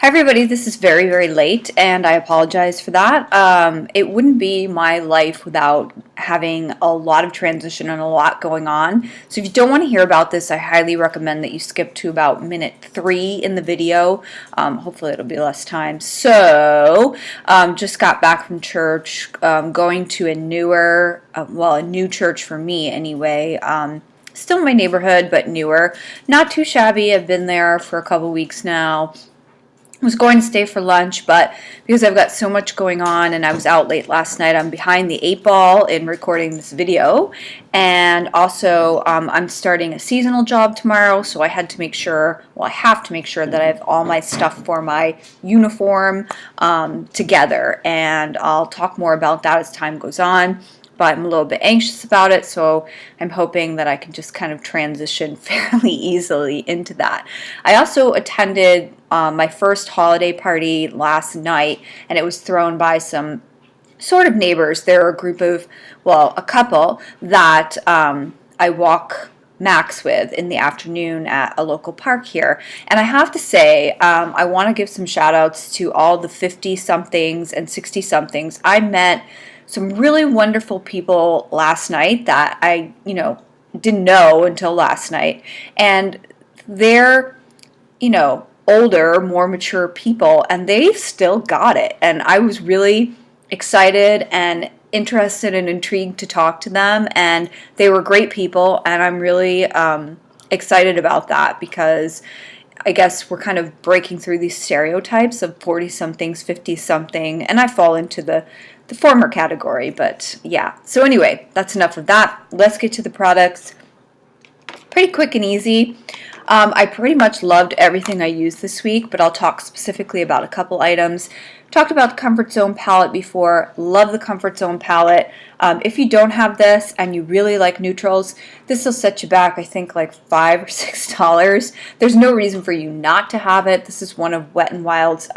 Everybody, this is very, very late, and I apologize for that. It wouldn't be my life without having a lot of transition and a lot going on. So if you don't want to hear about this, I highly recommend that you skip to about minute 3 in the video. Hopefully it'll be less time. So, just got back from church, going to a a new church for me anyway. Still in my neighborhood, but newer. Not too shabby. I've been there for a couple weeks now. I was going to stay for lunch, but because I've got so much going on and I was out late last night, I'm behind the 8 ball in recording this video. And also, I'm starting a seasonal job tomorrow, so I had to make sure, I have to make sure that I have all my stuff for my uniform together. And I'll talk more about that as time goes on. But I'm a little bit anxious about it, so I'm hoping that I can just kind of transition fairly easily into that. I also attended my first holiday party last night, and it was thrown by some sort of neighbors. They're a group of, a couple that I walk Max with in the afternoon at a local park here. And I have to say, I want to give some shout outs to all the 50-somethings and 60-somethings. I met some really wonderful people last night that I, didn't know until last night. And they're, older, more mature people, and they still got it. And I was really excited and interested and intrigued to talk to them. And they were great people. And I'm really excited about that because I guess we're kind of breaking through these stereotypes of 40-somethings, 50-something, and I fall into the former category, but yeah. So anyway, that's enough of that. Let's get to the products. Pretty quick and easy. I pretty much loved everything I used this week, but I'll talk specifically about a couple items. Talked about the Comfort Zone palette before. Love the Comfort Zone palette. If you don't have this and you really like neutrals, this will set you back, I think, like $5 or $6. There's no reason for you not to have it. This is one of Wet n Wild's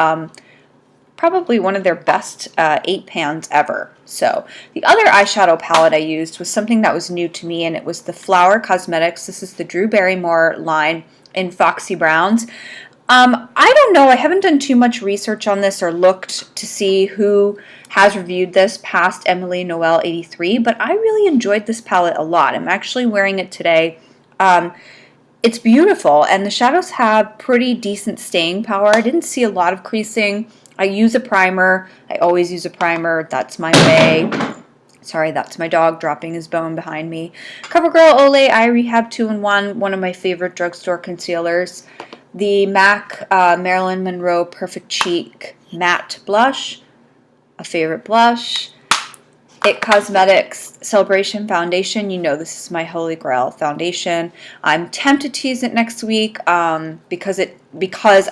probably one of their best 8 pans ever. So the other eyeshadow palette I used was something that was new to me, and it was the Flower Cosmetics. This is the Drew Barrymore line in Foxy Browns. I don't know. I haven't done too much research on this or looked to see who has reviewed this past Emily Noel 83, but I really enjoyed this palette a lot. I'm actually wearing it today. It's beautiful, and the shadows have pretty decent staying power. I didn't see a lot of creasing. I use a primer. I always use a primer. That's my way. Sorry, that's my dog dropping his bone behind me. CoverGirl Olay Eye Rehab 2-in-1, one of my favorite drugstore concealers. The MAC Marilyn Monroe Perfect Cheek Matte Blush, a favorite blush. IT Cosmetics Celebration Foundation. You know this is my holy grail foundation. I'm tempted to use it next week because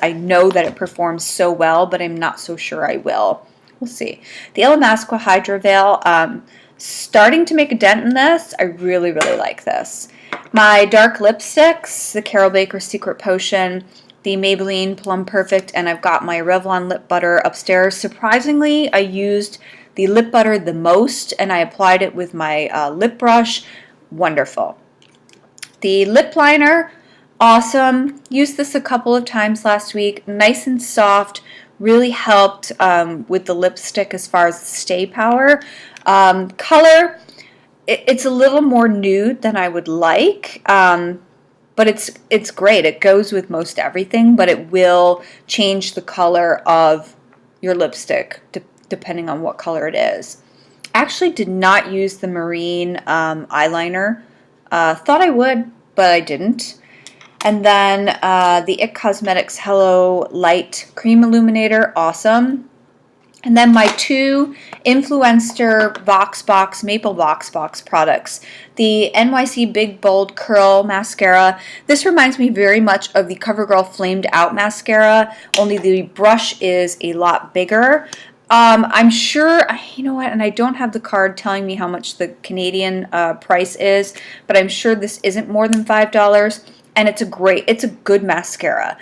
I know that it performs so well, but I'm not so sure I will. We'll see. The Illamasqua Hydra Veil. Starting to make a dent in this. I really, really like this. My dark lipsticks, the Carol Baker Secret Potion, the Maybelline Plum Perfect, and I've got my Revlon lip butter upstairs. Surprisingly, I used the lip butter the most, and I applied it with my lip brush. Wonderful. The lip liner, awesome. Used this a couple of times last week. Nice and soft. Really helped with the lipstick as far as the stay power. Color, it's a little more nude than I would like, but it's great. It goes with most everything, but it will change the color of your lipstick depending on what color it is. Actually did not use the Marine eyeliner. Thought I would, but I didn't. And then the IT Cosmetics Hello Light Cream Illuminator, awesome. And then my 2 Influencer VoxBox Maple VoxBox products. The NYC Big Bold Curl Mascara. This reminds me very much of the CoverGirl Flamed Out Mascara, only the brush is a lot bigger. I'm sure, you know what, and I don't have the card telling me how much the Canadian price is, but I'm sure this isn't more than $5, and it's a good mascara.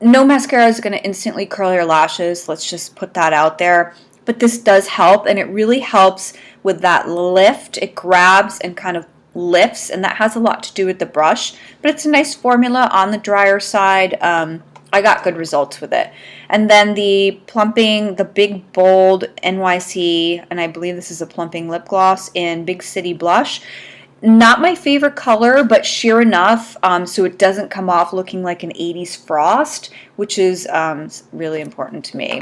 No mascara is going to instantly curl your lashes, let's just put that out there, but this does help, and it really helps with that lift. It grabs and kind of lifts, and that has a lot to do with the brush, but it's a nice formula on the drier side. I got good results with it. And then the Plumping, the Big Bold NYC, and I believe this is a Plumping lip gloss in Big City Blush. Not my favorite color, but sheer enough so it doesn't come off looking like an 80s frost, which is really important to me.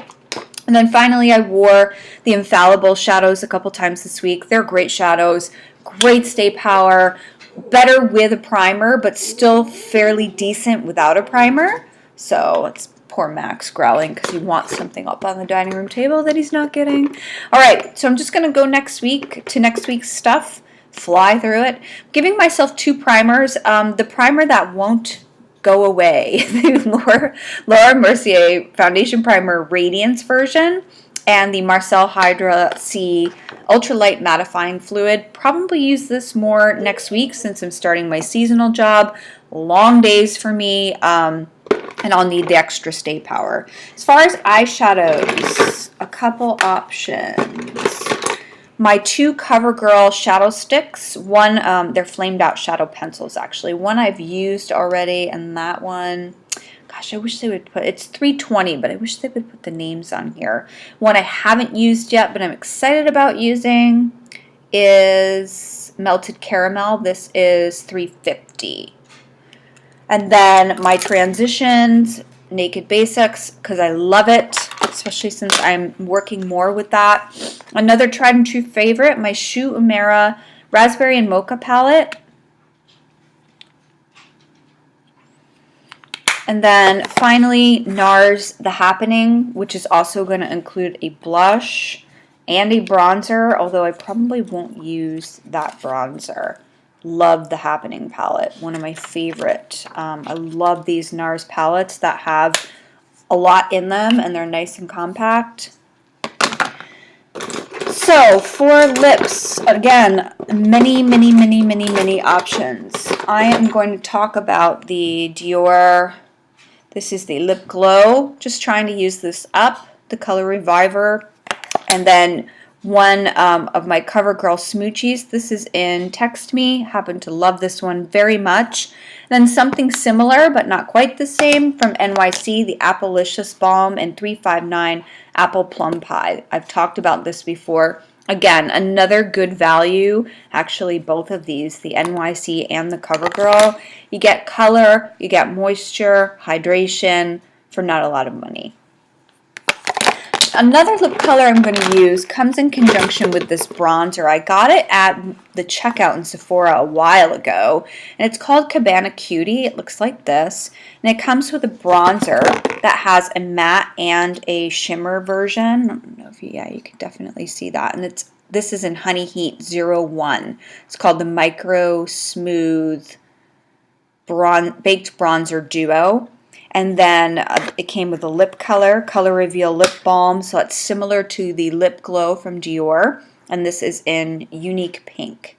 And then finally, I wore the Infallible shadows a couple times this week. They're great shadows, great stay power, better with a primer, but still fairly decent without a primer. So it's poor Max growling because he wants something up on the dining room table that he's not getting. All right, so I'm just going to go next week to next week's stuff, fly through it. I'm giving myself 2 primers. The primer that won't go away, the Laura Mercier Foundation Primer Radiance version, and the Marcel Hydra C Ultralight Mattifying Fluid. Probably use this more next week since I'm starting my seasonal job. Long days for me, and I'll need the extra stay power. As far as eyeshadows, a couple options. My 2 CoverGirl shadow sticks. One, they're flamed out shadow pencils actually. One I've used already, and that one, gosh, I wish they would put, it's $3.20, but I wish they would put the names on here. One I haven't used yet, but I'm excited about using is Melted Caramel. This is $3.50. And then my transitions, Naked Basics, because I love it, especially since I'm working more with that. Another tried and true favorite, my Shu Uemura Raspberry and Mocha palette. And then finally, NARS The Happening, which is also going to include a blush and a bronzer, although I probably won't use that bronzer. Love the Happening palette, one of my favorite. I love these NARS palettes that have a lot in them and they're nice and compact. So for lips, again, many options. I am going to talk about the Dior, this is the Lip Glow, just trying to use this up, the Color Reviver, and then one of my CoverGirl Smoochies. This is in Text Me. Happen to love this one very much. And then something similar, but not quite the same, from NYC, the Applicious Balm and 359 Apple Plum Pie. I've talked about this before. Again, another good value. Actually, both of these, the NYC and the CoverGirl. You get color, you get moisture, hydration for not a lot of money. Another lip color I'm going to use comes in conjunction with this bronzer. I got it at the checkout in Sephora a while ago, and it's called Cabana Cutie. It looks like this, and it comes with a bronzer that has a matte and a shimmer version. I don't know if you can definitely see that, and this is in Honey Heat 01. It's called the Micro Smooth Baked Bronzer Duo. And then it came with a lip color, Color Reveal Lip Balm, so it's similar to the Lip Glow from Dior, and this is in Unique Pink.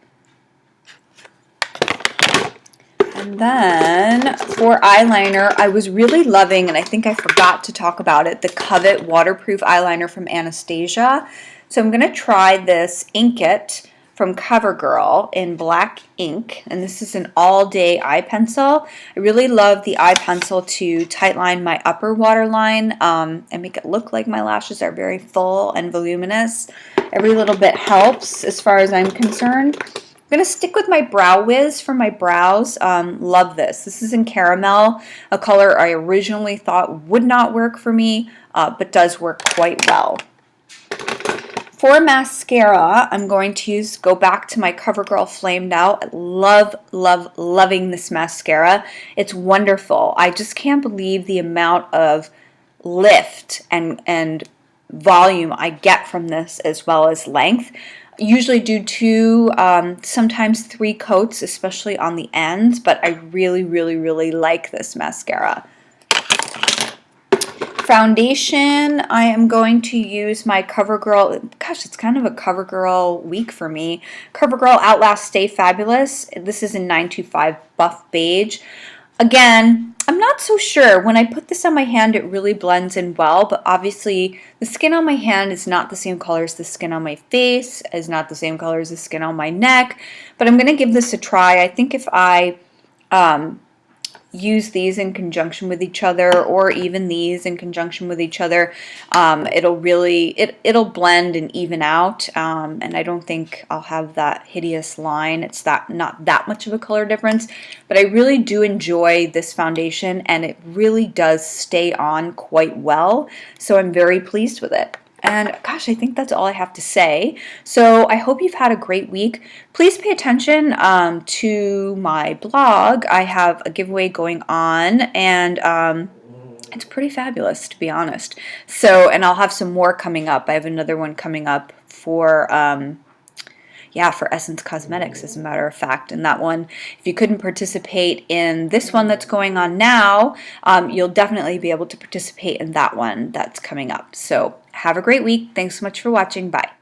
And then for eyeliner, I was really loving, and I think I forgot to talk about it, the Covet Waterproof Eyeliner from Anastasia. So I'm going to try this Ink It from CoverGirl in black ink, and this is an all-day eye pencil. I really love the eye pencil to tightline my upper waterline and make it look like my lashes are very full and voluminous. Every little bit helps as far as I'm concerned. I'm going to stick with my Brow Wiz for my brows. Love this. This is in Caramel, a color I originally thought would not work for me, but does work quite well. For mascara, I'm going to go back to my CoverGirl Flamed Out. Loving this mascara. It's wonderful. I just can't believe the amount of lift and volume I get from this, as well as length. I usually do 2, sometimes 3 coats, especially on the ends, but I really like this mascara. Foundation, I am going to use my CoverGirl, gosh, it's kind of a CoverGirl week for me. CoverGirl Outlast Stay Fabulous. This is in 925 Buff Beige. Again, I'm not so sure. When I put this on my hand, it really blends in well, but obviously the skin on my hand is not the same color as the skin on my face, is not the same color as the skin on my neck, but I'm going to give this a try. I think if I use these in conjunction with each other, or even these in conjunction with each other, it'll really, it'll blend and even out, and I don't think I'll have that hideous line. It's not that much of a color difference, but I really do enjoy this foundation, and it really does stay on quite well, so I'm very pleased with it. And gosh, I think that's all I have to say. So I hope you've had a great week. Please pay attention to my blog. I have a giveaway going on, and it's pretty fabulous, to be honest. So, and I'll have some more coming up. I have another one coming up for yeah, for Essence Cosmetics, as a matter of fact. And that one, if you couldn't participate in this one that's going on now, you'll definitely be able to participate in that one that's coming up. So have a great week. Thanks so much for watching. Bye.